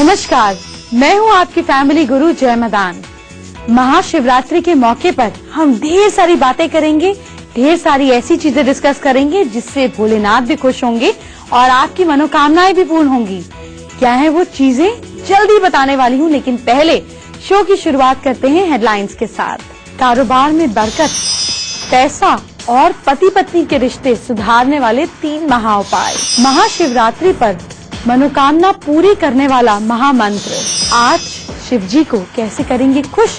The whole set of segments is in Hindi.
नमस्कार, मैं हूँ आपकी फैमिली गुरु जय मदान। महाशिवरात्रि के मौके पर हम ढेर सारी बातें करेंगे, ढेर सारी ऐसी चीजें डिस्कस करेंगे जिससे भोलेनाथ भी खुश होंगे और आपकी मनोकामनाएं भी पूर्ण होंगी। क्या है वो चीजें, जल्दी बताने वाली हूँ, लेकिन पहले शो की शुरुआत करते हैं हेडलाइंस के साथ। कारोबार में बरकत, पैसा और पति पत्नी के रिश्ते सुधारने वाले 3 महाउपाय। महाशिवरात्रि पर मनोकामना पूरी करने वाला महामंत्र। आज शिव जी को कैसे करेंगे खुश,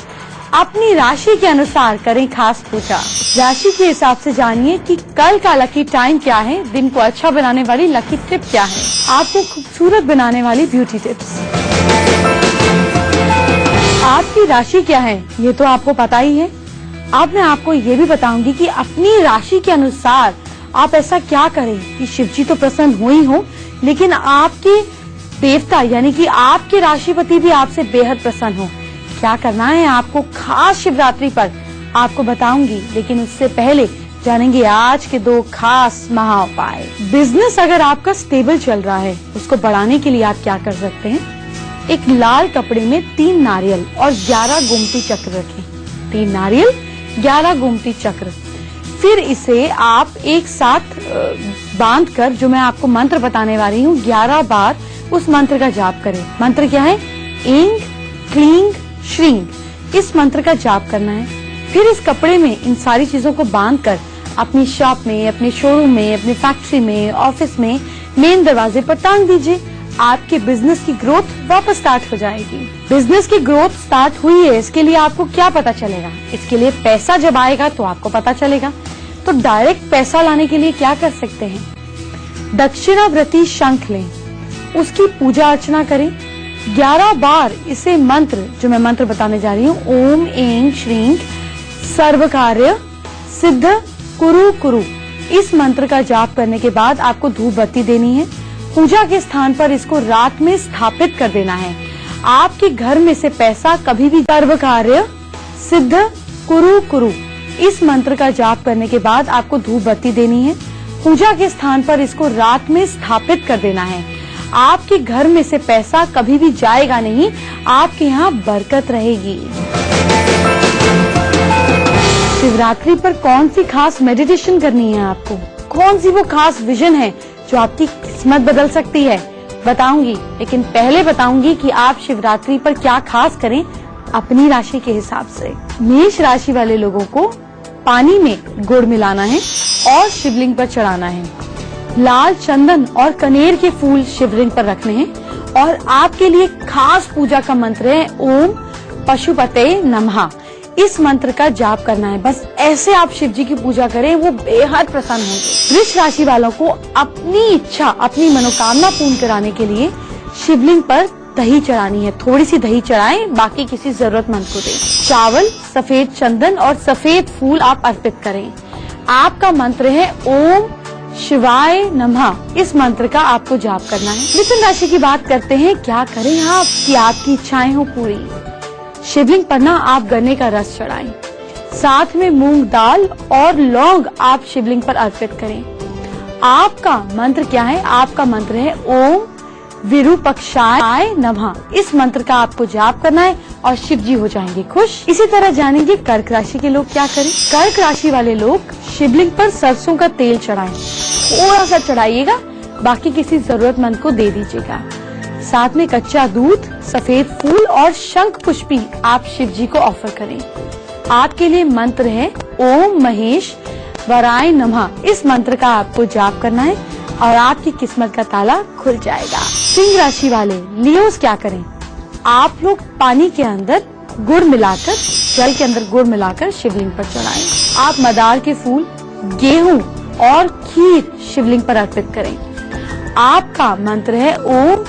अपनी राशि के अनुसार करें खास पूजा। राशि के हिसाब से जानिए कि कल का लकी टाइम क्या है, दिन को अच्छा बनाने वाली लकी टिप क्या है, आपको खूबसूरत बनाने वाली ब्यूटी टिप्स। आपकी राशि क्या है ये तो आपको पता ही है। अब मैं आपको ये भी बताऊंगी कि अपनी राशि के अनुसार आप ऐसा क्या करें कि शिव जी तो प्रसन्न हो ही हो, लेकिन आपके देवता यानी कि आपके राशिपति भी आपसे बेहद प्रसन्न हो। क्या करना है आपको खास शिवरात्रि पर आपको बताऊंगी, लेकिन उससे पहले जानेंगे आज के 2 खास महाउपाय। बिजनेस अगर आपका स्टेबल चल रहा है, उसको बढ़ाने के लिए आप क्या कर सकते हैं। एक लाल कपड़े में 3 नारियल और 11 गोमती चक्र रखें। 3 नारियल, 11 गोमती चक्र। फिर इसे आप एक साथ बांधकर, जो मैं आपको मंत्र बताने वाली हूँ, 11 बार उस मंत्र का जाप करें। मंत्र क्या है? ऐं क्लीं श्रीं। इस मंत्र का जाप करना है। फिर इस कपड़े में इन सारी चीजों को बांधकर अपनी शॉप में, अपने शोरूम में, अपनी फैक्ट्री में, ऑफिस में, मेन दरवाजे पर टांग दीजिए। आपके बिजनेस की ग्रोथ वापस स्टार्ट हो जाएगी। बिजनेस की ग्रोथ स्टार्ट हुई है, इसके लिए आपको क्या पता चलेगा? इसके लिए पैसा जब आएगा तो आपको पता चलेगा। तो डायरेक्ट पैसा लाने के लिए क्या कर सकते हैं? दक्षिणाव्रती शंख लें, उसकी पूजा अर्चना करें। 11 बार इसे मंत्र, जो मैं मंत्र बताने जा रही हूँ, ओम ऐं श्रीं सर्व कार्य सिद्ध कुरु कुरु, इस मंत्र का जाप करने के बाद आपको धूप बत्ती देनी है। पूजा के स्थान पर इसको रात में स्थापित कर देना है। आपके घर में से पैसा कभी भी, सर्व कार्य सिद्ध कुरु कुरु, इस मंत्र का जाप करने के बाद आपको धूप बत्ती देनी है। पूजा के स्थान पर इसको रात में स्थापित कर देना है। आपके घर में से पैसा कभी भी जाएगा नहीं, आपके यहाँ बरकत रहेगी। शिवरात्रि पर कौन सी खास मेडिटेशन करनी है आपको? कौन सी वो खास विजन है जो आपकी किस्मत बदल सकती है? बताऊंगी, लेकिन पहले बताऊंगी कि आप शिवरात्रि पर क्या खास करें अपनी राशि के हिसाब से। मेष राशि वाले लोगों को पानी में गुड़ मिलाना है और शिवलिंग पर चढ़ाना है। लाल चंदन और कनेर के फूल शिवलिंग पर रखने हैं। और आपके लिए खास पूजा का मंत्र है ओम पशुपते नमः। इस मंत्र का जाप करना है। बस ऐसे आप शिव जी की पूजा करें, वो बेहद प्रसन्न होंगे। वृष राशि वालों को अपनी इच्छा, अपनी मनोकामना पूर्ण कराने के लिए शिवलिंग पर दही चढ़ानी है। थोड़ी सी दही चढ़ाएं, बाकी किसी जरूरतमंद को दें। चावल, सफेद चंदन और सफेद फूल आप अर्पित करें। आपका मंत्र है ओम शिवाय नमः। इस मंत्र का आपको जाप करना है। मिथुन राशि की बात करते हैं। क्या करें आप कि आपकी इच्छाएं हो पूरी? शिवलिंग पर ना आप गन्ने का रस चढ़ाएं, साथ में मूंग दाल और लौंग आप शिवलिंग पर अर्पित करें। आपका मंत्र क्या है? आपका मंत्र है ओम विरूपक्षाय नमः। इस मंत्र का आपको जाप करना है और शिव जी हो जाएंगे खुश। इसी तरह जानेंगे कर्क राशि के लोग क्या करें। कर्क राशि वाले लोग शिवलिंग पर सरसों का तेल चढ़ाएं। थोड़ा सा चढ़ाइएगा, बाकी किसी जरूरतमंद को दे दीजिएगा। साथ में कच्चा दूध, सफेद फूल और शंख पुष्पी आप शिव जी को ऑफर करें। आपके लिए मंत्र है ओम महेश वराय नमः। इस मंत्र का आपको जाप करना है और आपकी किस्मत का ताला खुल जाएगा। सिंह राशि वाले लियोस क्या करें? आप लोग पानी के अंदर गुड़ मिलाकर, जल के अंदर गुड़ मिलाकर शिवलिंग पर चढ़ाएं। आप मदार के फूल, गेहूं और खीर शिवलिंग पर अर्पित करें। आपका मंत्र है ओम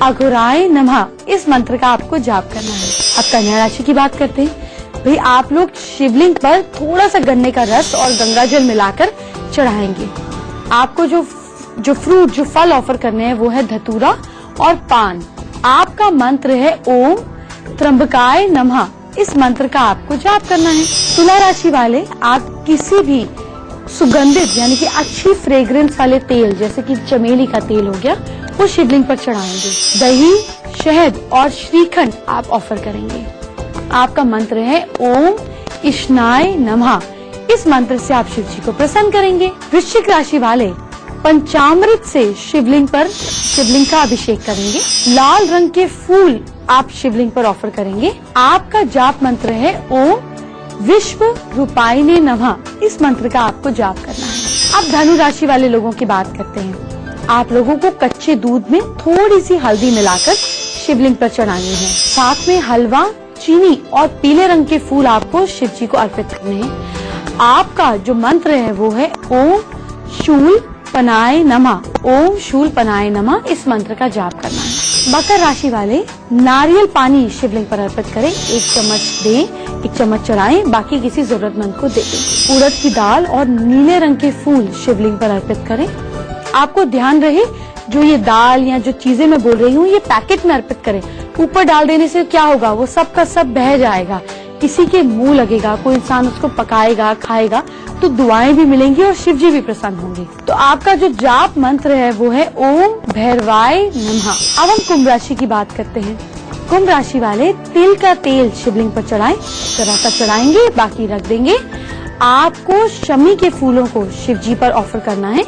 अघोराय नमः। इस मंत्र का आपको जाप करना है। अब कन्या राशि की बात करते हैं। भाई आप लोग शिवलिंग पर थोड़ा सा गन्ने का रस और गंगा जल मिलाकर चढ़ाएंगे। आपको जो फ्रूट, जो फल ऑफर करने हैं वो है धतूरा और पान। आपका मंत्र है ओम त्र्यंबकाय नमः। इस मंत्र का आपको जाप करना है। तुला राशि वाले आप किसी भी सुगंधित यानी कि अच्छी फ्रेग्रेंस वाले तेल, जैसे कि चमेली का तेल हो गया, वो शिवलिंग पर चढ़ाएंगे। दही, शहद और श्रीखंड आप ऑफर करेंगे। आपका मंत्र है ओम इष्णाय नमः। इस मंत्र से आप शिव जी को प्रसन्न करेंगे। वृश्चिक राशि वाले पंचामृत से शिवलिंग का अभिषेक करेंगे। लाल रंग के फूल आप शिवलिंग पर ऑफर करेंगे। आपका जाप मंत्र है ओम विश्व रूपायने नमः। इस मंत्र का आपको जाप करना है। अब धनु राशि वाले लोगों की बात करते हैं। आप लोगों को कच्चे दूध में थोड़ी सी हल्दी मिलाकर शिवलिंग पर चढ़ानी है। साथ में हलवा, चीनी और पीले रंग के फूल आपको शिव जी को अर्पित करने हैं। आपका जो मंत्र है वो है ओम शूल पनाय नमः। ओम शूल पनाय नमः। इस मंत्र का जाप करना है। मकर राशि वाले नारियल पानी शिवलिंग पर अर्पित करें। 1 चम्मच दें, 1 चम्मच चढ़ाएं, बाकी किसी जरूरतमंद को दे दें। उड़द की दाल और नीले रंग के फूल शिवलिंग पर अर्पित करें। आपको ध्यान रहे जो ये दाल या जो चीजें मैं बोल रही हूँ ये पैकेट में अर्पित करें। ऊपर डाल देने से क्या होगा, वो सब का सब बह जाएगा, किसी के मुंह लगेगा, कोई इंसान उसको पकाएगा खाएगा तो दुआएं भी मिलेंगी और शिव जी भी प्रसन्न होंगे। तो आपका जो जाप मंत्र है वो है ओम भैरवाय नमः। अब हम कुंभ राशि की बात करते हैं। कुंभ राशि वाले तिल का तेल शिवलिंग पर चढ़ाएं। जरा सा चढ़ाएंगे, बाकी रख देंगे। आपको शमी के फूलों को शिव जी पर ऑफर करना है।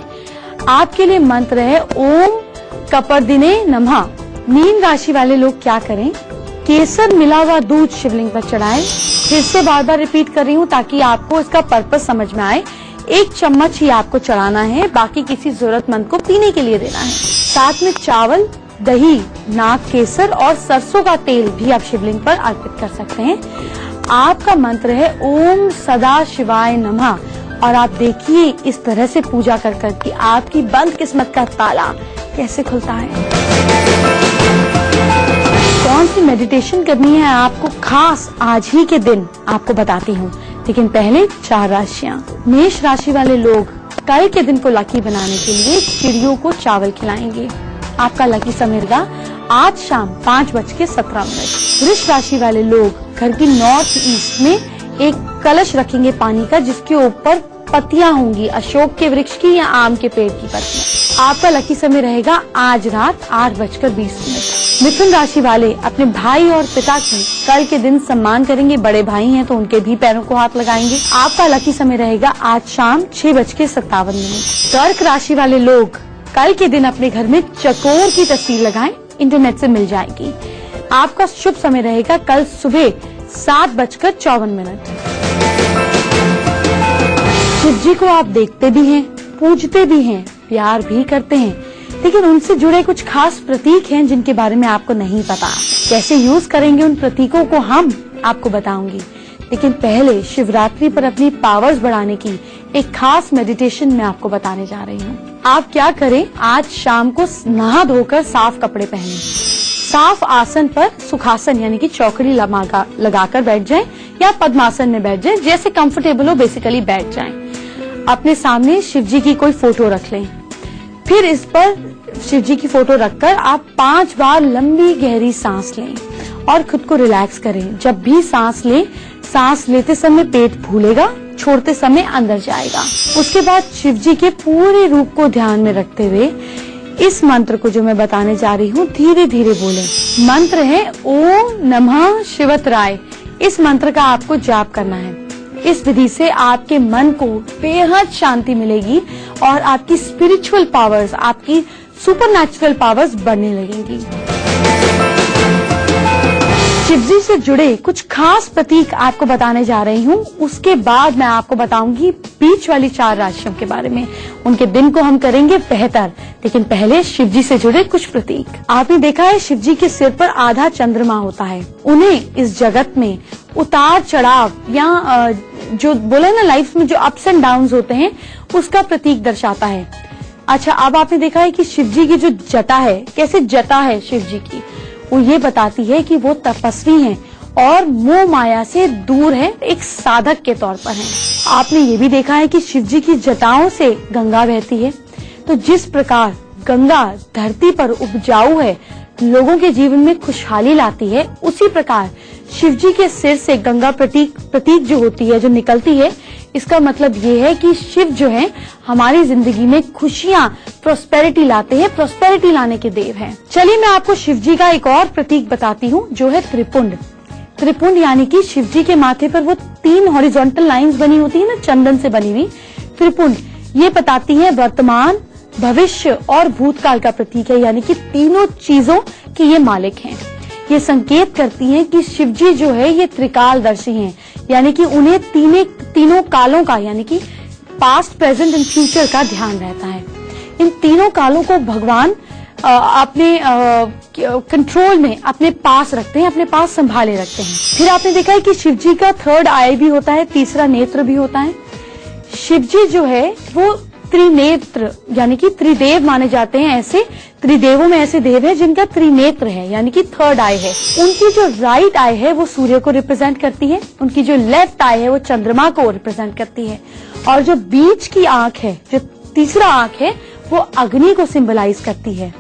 आपके लिए मंत्र है ओम कपर्दिने नमः। मीन राशि वाले लोग क्या करें, केसर मिला हुआ दूध शिवलिंग पर चढ़ाएं। फिर से बार बार रिपीट कर रही हूँ ताकि आपको इसका पर्पस समझ में आए। 1 चम्मच ही आपको चढ़ाना है, बाकी किसी जरूरतमंद को पीने के लिए देना है। साथ में चावल, दही, नाग केसर और सरसों का तेल भी आप शिवलिंग पर अर्पित कर सकते हैं। आपका मंत्र है ओम सदा शिवाय नमः। और आप देखिए इस तरह से पूजा कर कि आपकी बंद किस्मत का ताला कैसे खुलता है। कौन सी मेडिटेशन करनी है आपको खास आज ही के दिन आपको बताती हूँ, लेकिन पहले 4 राशियाँ। मेष राशि वाले लोग कल के दिन को लकी बनाने के लिए चिड़ियों को चावल खिलाएंगे। आपका लकी समय रहेगा आज शाम 5:17। वृष राशि वाले लोग घर की नॉर्थ ईस्ट में एक कलश रखेंगे पानी का, जिसके ऊपर पत्तियां होंगी, अशोक के वृक्ष की या आम के पेड़ की पत्तियां। आपका लकी समय रहेगा आज रात 8:20। मिथुन राशि वाले अपने भाई और पिता की कल के दिन सम्मान करेंगे। बड़े भाई हैं तो उनके भी पैरों को हाथ लगाएंगे। आपका लकी समय रहेगा आज शाम 6:57। कर्क राशि वाले लोग कल के दिन अपने घर में चकोर की तस्वीर लगाएं, इंटरनेट से मिल जाएगी। आपका शुभ समय रहेगा कल सुबह 7:54। शिव जी को आप देखते भी हैं, पूजते भी हैं, प्यार भी करते हैं, लेकिन उनसे जुड़े कुछ खास प्रतीक हैं जिनके बारे में आपको नहीं पता। कैसे यूज करेंगे उन प्रतीकों को हम आपको बताऊंगी, लेकिन पहले शिवरात्रि पर अपनी पावर्स बढ़ाने की एक खास मेडिटेशन मैं आपको बताने जा रही हूँ। आप क्या करें, आज शाम को नहा धोकर साफ कपड़े पहनें, साफ आसन पर सुखासन यानी कि चौकड़ी लगाकर बैठ जाएं या पद्मासन में बैठ जाएं, जैसे कंफर्टेबल हो बेसिकली बैठ जाएं। अपने सामने शिव जी की कोई फोटो रख लें। फिर इस पर शिव जी की फोटो रखकर आप 5 बार लंबी गहरी सांस लें और खुद को रिलैक्स करें। जब भी सांस लें, सांस लेते समय पेट फूलेगा, छोड़ते समय अंदर जाएगा। उसके बाद शिव जी के पूरे रूप को ध्यान में रखते हुए इस मंत्र को जो मैं बताने जा रही हूँ धीरे धीरे बोलें। मंत्र है ओम नमः शिवतराय। इस मंत्र का आपको जाप करना है। इस विधि से आपके मन को बेहद शांति मिलेगी और आपकी स्पिरिचुअल पावर्स, आपकी सुपरनैचुरल पावर्स बढ़ने लगेंगी। शिवजी से जुड़े कुछ खास प्रतीक आपको बताने जा रही हूँ। उसके बाद मैं आपको बताऊंगी बीच वाली 4 राशियों के बारे में। उनके दिन को हम करेंगे बेहतर, लेकिन पहले शिवजी से जुड़े कुछ प्रतीक। आपने देखा है शिवजी के सिर पर आधा चंद्रमा होता है। उन्हें इस जगत में उतार चढ़ाव या जो बोले ना लाइफ में जो अप्स एंड डाउन्स होते हैं उसका प्रतीक दर्शाता है। अच्छा, अब आपने देखा है कि शिवजी की जो जटा है, कैसे जटा है शिवजी की, वो ये बताती है कि वो तपस्वी हैं और मोह माया से दूर है, एक साधक के तौर पर हैं। आपने ये भी देखा है कि शिवजी की जटाओं से गंगा बहती है। तो जिस प्रकार गंगा धरती पर उपजाऊ है, लोगों के जीवन में खुशहाली लाती है, उसी प्रकार शिवजी के सिर से गंगा प्रतीक जो होती है, जो निकलती है, इसका मतलब ये है कि शिव जो है हमारी जिंदगी में खुशियां, प्रॉस्पेरिटी लाते हैं, प्रॉस्पेरिटी लाने के देव हैं। चलिए मैं आपको शिव जी का एक और प्रतीक बताती हूँ जो है त्रिपुंड। त्रिपुंड यानी कि शिव जी के माथे पर वो 3 हॉरिजॉन्टल लाइंस बनी होती है ना, चंदन से बनी हुई। त्रिपुंड ये बताती है वर्तमान, भविष्य और भूतकाल का प्रतीक है, यानी कि तीनों चीजों के ये मालिक हैं। ये संकेत करती हैं कि शिव जी जो है ये त्रिकालदर्शी हैं, यानी कि उन्हें तीनों कालों का, यानी कि पास्ट, प्रेजेंट एंड फ्यूचर का ध्यान रहता है। इन तीनों कालों को भगवान अपने कंट्रोल में अपने पास रखते हैं, अपने पास संभाले रखते हैं। फिर आपने देखा है कि शिव जी का 3rd आई भी होता है, तीसरा नेत्र भी होता है। शिव जी जो है वो त्रिनेत्र यानी कि त्रिदेव माने जाते हैं। ऐसे त्रिदेवों में ऐसे देव है जिनका त्रिनेत्र है, यानी कि 3rd आई है। उनकी जो राइट आई है वो सूर्य को रिप्रेजेंट करती है, उनकी जो लेफ्ट आई है वो चंद्रमा को रिप्रेजेंट करती है, और जो बीच की आंख है, जो तीसरा आंख है, वो अग्नि को सिंबलाइज करती है।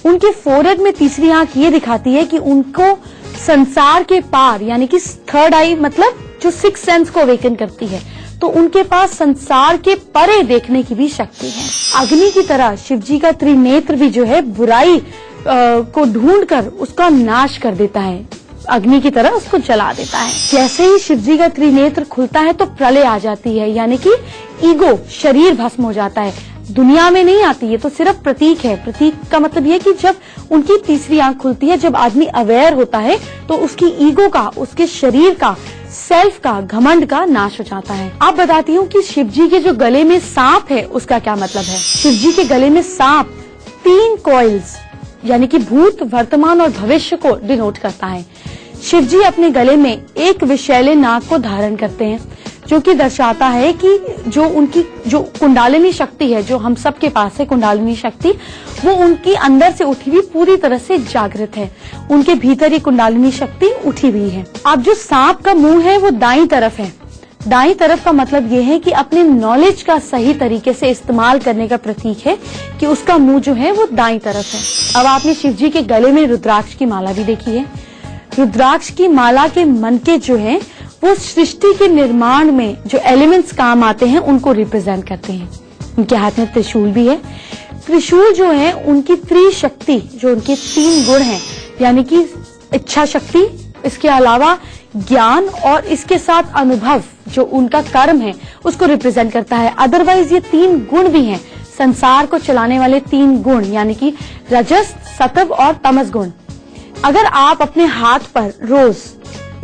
उनके फोरहेड में तीसरी आंख ये दिखाती है कि उनको संसार के पार, यानी कि 3rd आई मतलब जो 6th सेंस को अवेकन करती है, तो उनके पास संसार के परे देखने की भी शक्ति है। अग्नि की तरह शिव जी का त्रिनेत्र भी जो है बुराई को ढूंढकर उसका नाश कर देता है, अग्नि की तरह उसको जला देता है। जैसे ही शिव जी का त्रिनेत्र खुलता है तो प्रलय आ जाती है, यानी कि ईगो, शरीर भस्म हो जाता है। दुनिया में नहीं आती, ये तो सिर्फ प्रतीक है। प्रतीक का मतलब ये कि जब उनकी तीसरी आंख खुलती है, जब आदमी अवेयर होता है, तो उसकी ईगो का, उसके शरीर का, सेल्फ का, घमंड का नाश हो जाता है। आप बताती हूँ कि शिव जी के जो गले में सांप है उसका क्या मतलब है। शिव जी के गले में सांप 3 कॉइल्स यानी कि भूत, वर्तमान और भविष्य को डिनोट करता है। शिव जी अपने गले में एक विषैले नाग को धारण करते हैं, जो कि दर्शाता है कि जो उनकी जो कुंडालिनी शक्ति है, जो हम सबके पास है कुंडालिनी शक्ति, वो उनकी अंदर से उठी हुई पूरी तरह से जागृत है। उनके भीतर ये कुंडालिनी शक्ति उठी हुई है। अब जो सांप का मुंह है वो दाईं तरफ है। दाईं तरफ का मतलब ये है कि अपने नॉलेज का सही तरीके से इस्तेमाल करने का प्रतीक है कि उसका मुंह जो है वो दाईं तरफ है। अब आपने शिव जी के गले में रुद्राक्ष की माला भी देखी है। रुद्राक्ष की माला के मनके जो है वो सृष्टि के निर्माण में जो एलिमेंट्स काम आते हैं उनको रिप्रेजेंट करते हैं। उनके हाथ में त्रिशूल भी है। त्रिशूल जो है उनकी त्रिशक्ति, जो उनके 3 गुण हैं, यानी कि इच्छा शक्ति, इसके अलावा ज्ञान और इसके साथ अनुभव, जो उनका कर्म है, उसको रिप्रेजेंट करता है। अदरवाइज ये 3 गुण भी हैं, संसार को चलाने वाले 3 गुण, यानी कि रजस, सत्व और तमस गुण। अगर आप अपने हाथ पर रोज,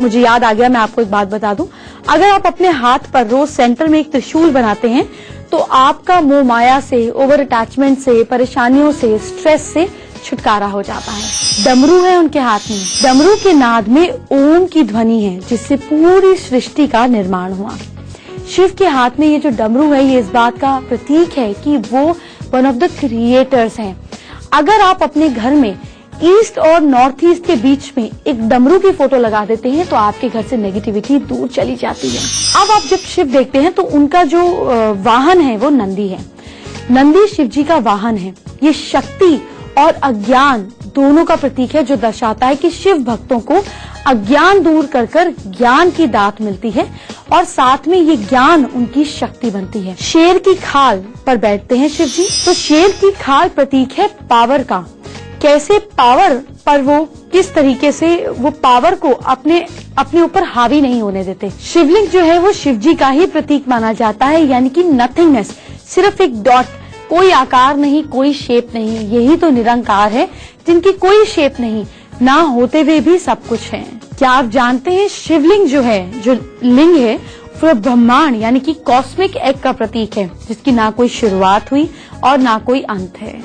मुझे याद आ गया, मैं आपको एक बात बता दूं, अगर आप अपने हाथ पर रोज सेंटर में एक त्रिशूल बनाते हैं तो आपका मोह माया से, ओवर अटैचमेंट से, परेशानियों से, स्ट्रेस से छुटकारा हो जाता है। डमरू है उनके हाथ में। डमरू के नाद में ओम की ध्वनि है, जिससे पूरी सृष्टि का निर्माण हुआ। शिव के हाथ में ये जो डमरू है, ये इस बात का प्रतीक है कि वो वन ऑफ द क्रिएटर्स हैं। अगर आप अपने घर में ईस्ट और नॉर्थ ईस्ट के बीच में एक डमरू की फोटो लगा देते हैं तो आपके घर से नेगेटिविटी दूर चली जाती है। अब आप जब शिव देखते हैं तो उनका जो वाहन है वो नंदी है। नंदी शिव जी का वाहन है। ये शक्ति और अज्ञान दोनों का प्रतीक है, जो दर्शाता है कि शिव भक्तों को अज्ञान दूर कर कर ज्ञान की दात मिलती है और साथ में ये ज्ञान उनकी शक्ति बनती है। शेर की खाल पर बैठते हैं शिव जी, तो शेर की खाल प्रतीक है पावर का। कैसे पावर पर वो किस तरीके से वो पावर को अपने ऊपर हावी नहीं होने देते। शिवलिंग जो है वो शिव जी का ही प्रतीक माना जाता है, यानी कि नथिंगनेस, सिर्फ एक डॉट, कोई आकार नहीं, कोई शेप नहीं। यही तो निरंकार है जिनकी कोई शेप नहीं, ना होते हुए भी सब कुछ है। क्या आप जानते हैं शिवलिंग जो है, जो लिंग है, वो ब्रह्मांड यानी कि कॉस्मिक एग का प्रतीक है, जिसकी ना कोई शुरुआत हुई और ना कोई अंत है।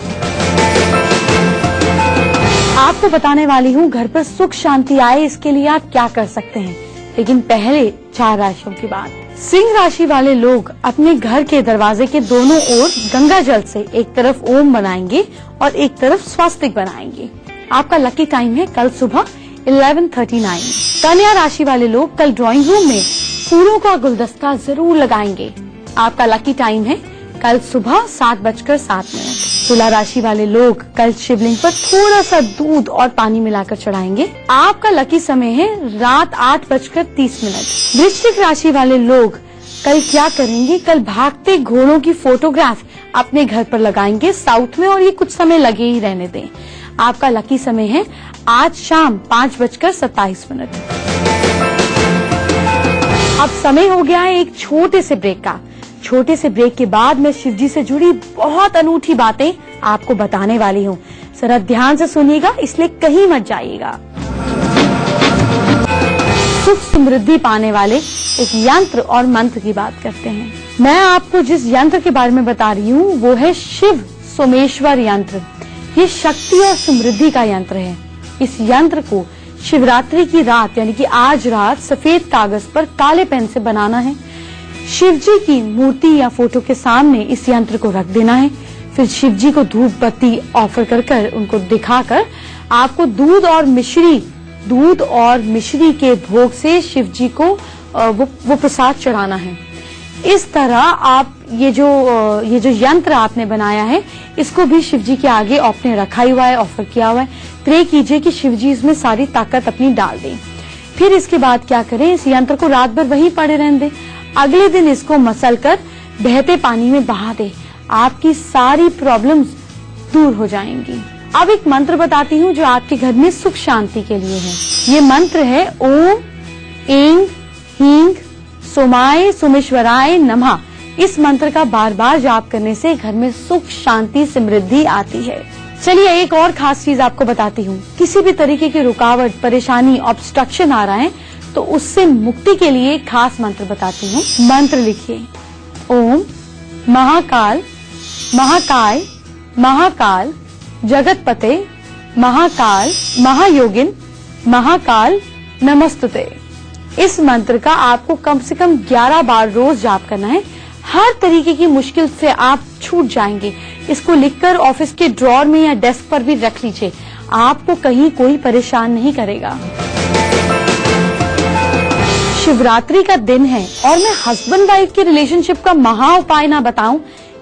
आपको बताने वाली हूँ घर पर सुख शांति आए, इसके लिए आप क्या कर सकते हैं। लेकिन पहले 4 राशियों की बात। सिंह राशि वाले लोग अपने घर के दरवाजे के दोनों ओर गंगा जल से एक तरफ ओम बनाएंगे और एक तरफ स्वास्तिक बनाएंगे। आपका लकी टाइम है कल सुबह 11:39। कन्या राशि वाले लोग कल ड्राइंग रूम में फूलों का गुलदस्ता जरूर लगाएंगे। आपका लकी टाइम है कल सुबह 7:07। तुला राशि वाले लोग कल शिवलिंग पर थोड़ा सा दूध और पानी मिलाकर चढ़ाएंगे। आपका लकी समय है रात 8:30। वृश्चिक राशि वाले लोग कल क्या करेंगे, कल भागते घोड़ों की फोटोग्राफ अपने घर पर लगाएंगे साउथ में, और ये कुछ समय लगे ही रहने दें। आपका लकी समय है आज शाम 5:27। अब समय हो गया है एक छोटे से ब्रेक का। छोटे से ब्रेक के बाद मैं शिव जी से जुड़ी बहुत अनूठी बातें आपको बताने वाली हूँ। जरा ध्यान से सुनिएगा, इसलिए कहीं मत जाइएगा। सुख समृद्धि पाने वाले एक यंत्र और मंत्र की बात करते हैं। मैं आपको जिस यंत्र के बारे में बता रही हूँ वो है शिव सोमेश्वर यंत्र। ये शक्ति और समृद्धि का यंत्र है। इस यंत्र को शिवरात्रि की रात यानी कि आज रात सफेद कागज पर काले पेन से बनाना है। शिव जी की मूर्ति या फोटो के सामने इस यंत्र को रख देना है। फिर शिव जी को धूप बत्ती ऑफर कर उनको दिखाकर आपको दूध और मिश्री के भोग से शिव जी को वो प्रसाद चढ़ाना है। इस तरह आप ये जो यंत्र आपने बनाया है इसको भी शिव जी के आगे आपने रखा हुआ है, ऑफर किया हुआ है। प्रे कीजिए कि शिव जी इसमें सारी ताकत अपनी डाल दें। फिर इसके बाद क्या करें, इस यंत्र को रात भर वहीं पड़े रहने दें। अगले दिन इसको मसलकर बहते पानी में बहा दें। आपकी सारी प्रॉब्लम्स दूर हो जाएंगी। अब एक मंत्र बताती हूँ जो आपके घर में सुख शांति के लिए है। ये मंत्र है ओम ऐं ह्रीं सोमाय सोमेश्वराय नमः। इस मंत्र का बार बार जाप करने से घर में सुख शांति समृद्धि आती है। चलिए एक और खास चीज आपको बताती हूँ। किसी भी तरीके की रुकावट, परेशानी, ऑब्स्ट्रक्शन आ रहा है तो उससे मुक्ति के लिए एक खास मंत्र बताती हूँ। मंत्र लिखिए ओम महाकाल महाकाय महाकाल जगतपते महाकाल महायोगिन महाकाल नमस्तुते। इस मंत्र का आपको कम से कम 11 बार रोज जाप करना है। हर तरीके की मुश्किल से आप छूट जाएंगे। इसको लिखकर ऑफिस के ड्रॉर में या डेस्क पर भी रख लीजिए। आपको कहीं कोई परेशान नहीं करेगा। शिवरात्रि का दिन है और मैं हस्बैंड वाइफ के रिलेशनशिप का महा उपाय ना बताऊं,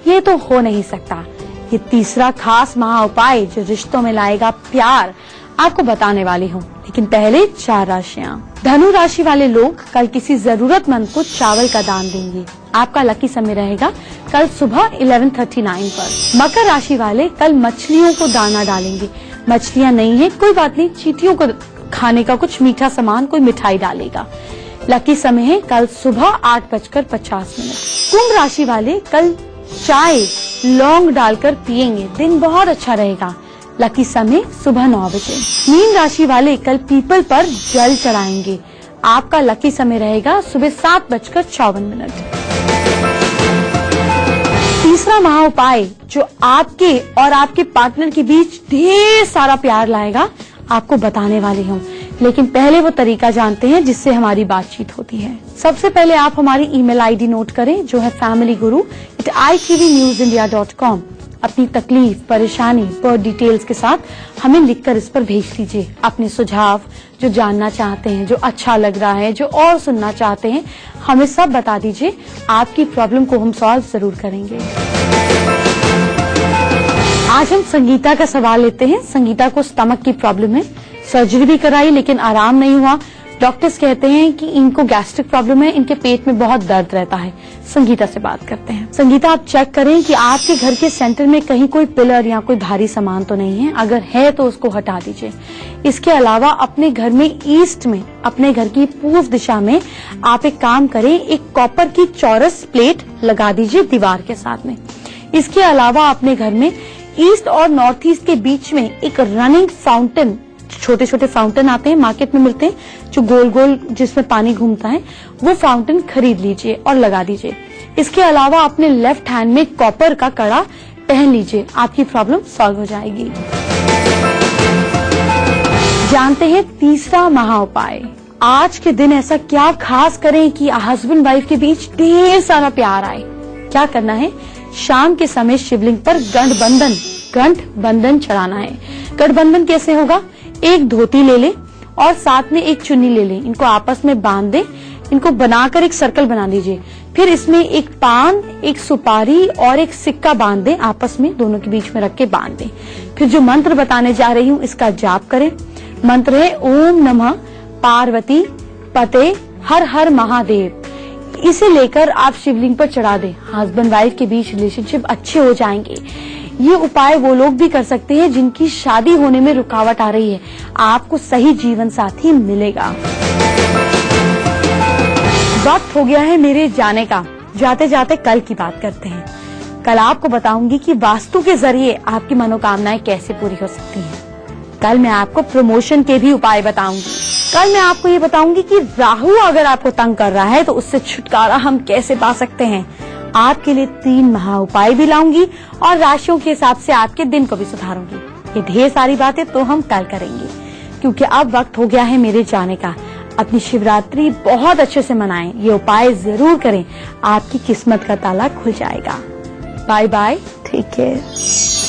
ये तो हो नहीं सकता। ये तीसरा खास महा उपाय जो रिश्तों में लाएगा प्यार, आपको बताने वाली हूँ। लेकिन पहले 4 राशियाँ। धनु राशि वाले लोग कल किसी जरूरतमंद को चावल का दान देंगे। आपका लकी समय रहेगा कल सुबह 11:39 पर। मकर राशि वाले कल मछलियों को दाना डालेंगे। मछलियाँ नहीं है कोई बात नहीं, चींटियों को खाने का कुछ मीठा सामान, कोई मिठाई डालेगा। लकी समय है कल सुबह 8:50। कुंभ राशि वाले कल चाय लौंग डालकर पिएंगे। दिन बहुत अच्छा रहेगा। लकी समय सुबह 9 बजे। मीन राशि वाले कल पीपल पर जल चढ़ाएंगे। आपका लकी समय रहेगा सुबह 7:54। तीसरा महा उपाय जो आपके और आपके पार्टनर के बीच ढेर सारा प्यार लाएगा, आपको बताने वाली हूँ। लेकिन पहले वो तरीका जानते हैं जिससे हमारी बातचीत होती है। सबसे पहले आप हमारी ईमेल आईडी नोट करें जो है familyguru@itvnewsindia.com। अपनी तकलीफ, परेशानी, बर्थ डिटेल्स के साथ हमें लिखकर इस पर भेज दीजिए। अपने सुझाव जो जानना चाहते हैं, जो अच्छा लग रहा है, जो और सुनना चाहते हैं, हमें सब बता दीजिए। आपकी प्रॉब्लम को हम सॉल्व जरूर करेंगे। आज हम संगीता का सवाल लेते हैं। संगीता को स्टमक की प्रॉब्लम है, सर्जरी भी कराई लेकिन आराम नहीं हुआ। डॉक्टर्स कहते हैं कि इनको गैस्ट्रिक प्रॉब्लम है, इनके पेट में बहुत दर्द रहता है। संगीता से बात करते हैं। संगीता, आप चेक करें कि आपके घर के सेंटर में कहीं कोई पिलर या कोई भारी सामान तो नहीं है। अगर है तो उसको हटा दीजिए। इसके अलावा अपने घर में ईस्ट में, अपने घर की पूर्व दिशा में आप एक काम करें, एक कॉपर की चौरस प्लेट लगा दीजिए दीवार के साथ में। इसके अलावा अपने घर में ईस्ट और नॉर्थ ईस्ट के बीच में एक रनिंग फाउंटेन, छोटे छोटे फाउंटेन आते हैं, मार्केट में मिलते हैं, जो गोल गोल जिसमें पानी घूमता है, वो फाउंटेन खरीद लीजिए और लगा दीजिए। इसके अलावा अपने लेफ्ट हैंड में कॉपर का कड़ा पहन लीजिए। आपकी प्रॉब्लम सॉल्व हो जाएगी। जानते हैं तीसरा महा उपाय। आज के दिन ऐसा क्या खास करें कि हस्बैंड वाइफ के बीच ढेर सारा प्यार आए। क्या करना है, शाम के समय शिवलिंग पर गठबंधन चढ़ाना है। गठबंधन कैसे होगा, एक धोती ले ले और साथ में एक चुन्नी ले ले, इनको आपस में बांध दे, इनको बनाकर एक सर्कल बना दीजिए। फिर इसमें एक पान, एक सुपारी और एक सिक्का बांध दे, आपस में दोनों के बीच में रख के बांध दे। फिर जो मंत्र बताने जा रही हूँ इसका जाप करें। मंत्र है ओम नमः पार्वती पते हर हर महादेव। इसे लेकर आप शिवलिंग पर चढ़ा दें। हस्बैंड वाइफ के बीच रिलेशनशिप अच्छे हो जाएंगे। ये उपाय वो लोग भी कर सकते हैं जिनकी शादी होने में रुकावट आ रही है। आपको सही जीवन साथी मिलेगा। वक्त हो गया है मेरे जाने का। जाते जाते कल की बात करते हैं। कल आपको बताऊंगी कि वास्तु के जरिए आपकी मनोकामनाएं कैसे पूरी हो सकती हैं। कल मैं आपको प्रमोशन के भी उपाय बताऊंगी। कल मैं आपको ये बताऊंगी कि राहु अगर आपको तंग कर रहा है तो उससे छुटकारा हम कैसे पा सकते हैं। आपके लिए 3 महा उपाय भी लाऊंगी और राशियों के हिसाब से आपके दिन को भी सुधारूंगी। ये ढेर सारी बातें तो हम कल करेंगे, क्योंकि अब वक्त हो गया है मेरे जाने का। अपनी शिवरात्रि बहुत अच्छे से मनाएं। ये उपाय जरूर करें, आपकी किस्मत का ताला खुल जाएगा। Bye bye, take care.